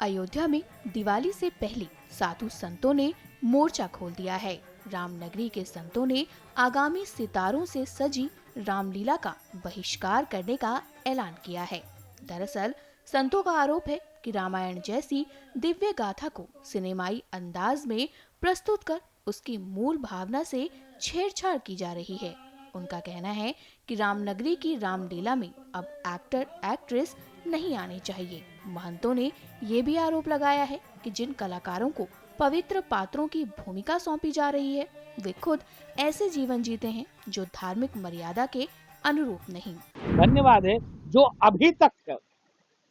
अयोध्या में दिवाली से पहले साधु संतों ने मोर्चा खोल दिया है। रामनगरी के संतों ने आगामी सितारों से सजी रामलीला का बहिष्कार करने का ऐलान किया है। दरअसल संतों का आरोप है कि रामायण जैसी दिव्य गाथा को सिनेमाई अंदाज में प्रस्तुत कर उसकी मूल भावना से छेड़छाड़ की जा रही है। उनका कहना है कि रामनगरी की रामलीला में अब एक्टर एक्ट्रेस नहीं आने चाहिए। महंतों ने ये भी आरोप लगाया है कि जिन कलाकारों को पवित्र पात्रों की भूमिका सौंपी जा रही है, वे खुद ऐसे जीवन जीते हैं जो धार्मिक मर्यादा के अनुरूप नहीं। धन्यवाद है। जो अभी तक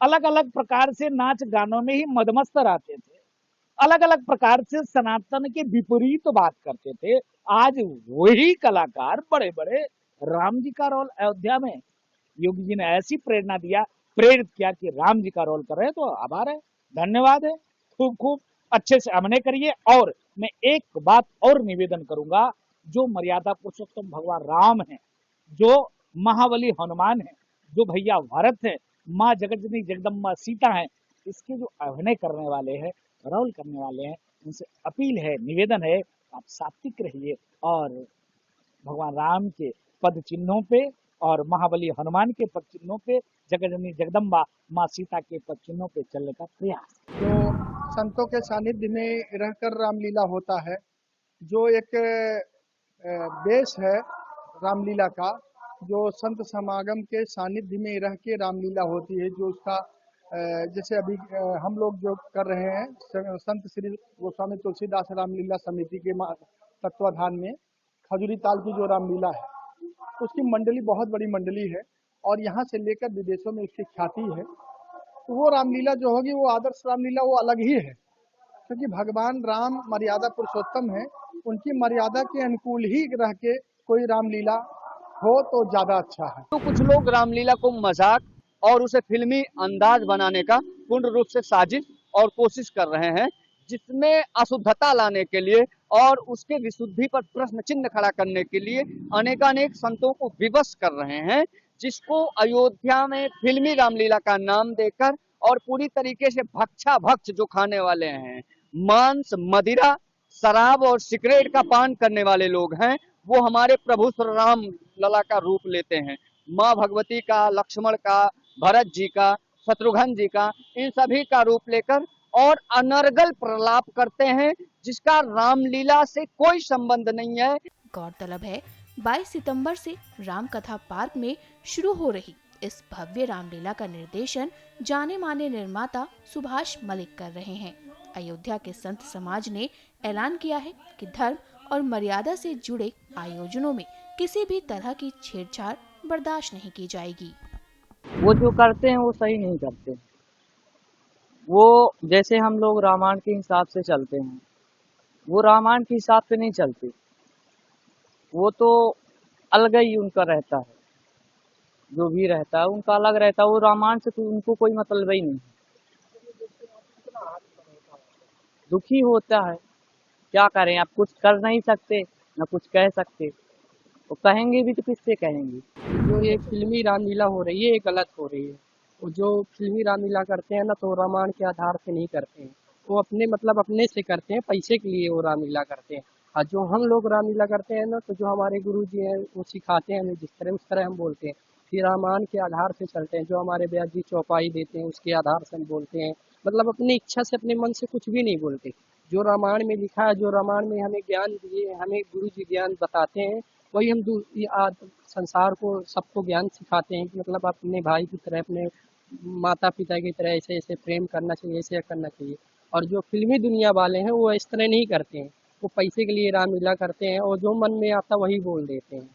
अलग अलग प्रकार से नाच गानों में ही मदमस्त रहते थे, अलग अलग प्रकार से सनातन के विपरीत बात करते थे, आज वही कलाकार बड़े बड़े राम जी का रोल अयोध्या में योगी जी ने ऐसी प्रेरणा दिया, प्रेरित किया कि राम जी का रोल कर रहे हैं, तो आभार है, धन्यवाद है। खूब खूब अच्छे से अभिनय करिए। और मैं एक बात और निवेदन करूंगा, जो मर्यादा पुरुषोत्तम भगवान राम है, जो महाबली हनुमान है, जो भैया भरत है, माँ जगतजननी जगदम्बा सीता है, इसके जो अभिनय करने वाले हैं, रोल करने वाले हैं, उनसे अपील है, निवेदन है, आप सात्विक रहिए और भगवान राम के पद चिन्हों पे और महाबली हनुमान के पद चिन्हों पे, जगतजननी जगदम्बा माँ सीता के पद चिन्हों पे चलने का प्रयास। जो संतों के सानिध्य में रहकर रामलीला होता है, जो एक बेस है रामलीला का, जो संत समागम के सानिध्य में रह के रामलीला होती है, जो उसका जैसे अभी हम लोग जो कर रहे हैं संत श्री गोस्वामी तुलसीदास रामलीला समिति के तत्वाधान में खजूरी ताल की जो रामलीला है, उसकी मंडली बहुत बड़ी मंडली है और यहाँ से लेकर विदेशों में इसकी ख्याति है। तो वो रामलीला जो होगी, वो आदर्श रामलीला वो अलग ही है, क्योंकि भगवान राम मर्यादा पुरुषोत्तम है। उनकी मर्यादा के अनुकूल ही रह के कोई रामलीला हो तो ज्यादा अच्छा है। तो कुछ लोग रामलीला को मजाक और उसे फिल्मी अंदाज बनाने का पूर्ण रूप से साजिश और कोशिश कर रहे हैं, जिसमें अशुद्धता लाने के लिए और उसके विशुद्धि पर प्रश्न चिन्ह खड़ा करने के लिए अनेकानेक संतों को विवश कर रहे हैं, जिसको अयोध्या में फिल्मी रामलीला का नाम देकर और पूरी तरीके से भक्षा भक्ष जो खाने वाले हैं, मांस मदिरा शराब और सिगरेट का पान करने वाले लोग हैं, वो हमारे प्रभु श्री राम लला का रूप लेते हैं। माँ भगवती का, लक्ष्मण का, भरत जी का, शत्रुघ्न जी का, इन सभी का रूप लेकर और अनर्गल प्रलाप करते हैं, जिसका रामलीला से कोई संबंध नहीं है। गौरतलब है 22 सितंबर से रामकथा पार्क में शुरू हो रही इस भव्य रामलीला का निर्देशन जाने माने निर्माता सुभाष मलिक कर रहे हैं। अयोध्या के संत समाज ने ऐलान किया है कि धर्म और मर्यादा से जुड़े आयोजनों में किसी भी तरह की छेड़छाड़ बर्दाश्त नहीं की जाएगी। वो जो करते हैं वो सही नहीं करते। वो जैसे हम लोग रामायण के हिसाब से चलते हैं, वो रामायण के हिसाब से नहीं चलते। वो तो अलग ही उनका रहता है, जो भी रहता है उनका अलग रहता है। वो रामायण से तो उनको कोई मतलब ही नहीं। दुखी होता है, क्या करें, आप कुछ कर नहीं सकते न कुछ कह सकते, तो कहेंगे भी तो किससे कहेंगे। जो ये फिल्मी रामलीला हो रही है, ये गलत हो रही है। वो जो फिल्मी रामलीला करते हैं ना, तो रामायण के आधार से नहीं करते हैं, वो अपने मतलब अपने से करते हैं, पैसे के लिए वो रामलीला करते हैं। और जो हम लोग रामलीला करते हैं ना, तो जो हमारे गुरु जी हैं वो सिखाते हैं हमें, जिस तरह उस तरह हम बोलते हैं। फिर रामायण के आधार से चलते हैं, जो हमारे व्यास जी चौपाई देते हैं उसके आधार से हम बोलते हैं। मतलब अपनी इच्छा से, अपने मन से कुछ भी नहीं बोलते। जो रामायण में लिखा है, जो रामायण में हमें ज्ञान दिए, हमें गुरु जी ज्ञान बताते हैं, वही हम संसार को सबको ज्ञान सिखाते हैं कि मतलब अपने भाई की तरह, अपने माता पिता की तरह ऐसे ऐसे प्रेम करना चाहिए, ऐसे करना चाहिए। और जो फिल्मी दुनिया वाले हैं वो इस तरह नहीं करते हैं, वो पैसे के लिए रामलीला करते हैं और जो मन में आता वही बोल देते हैं।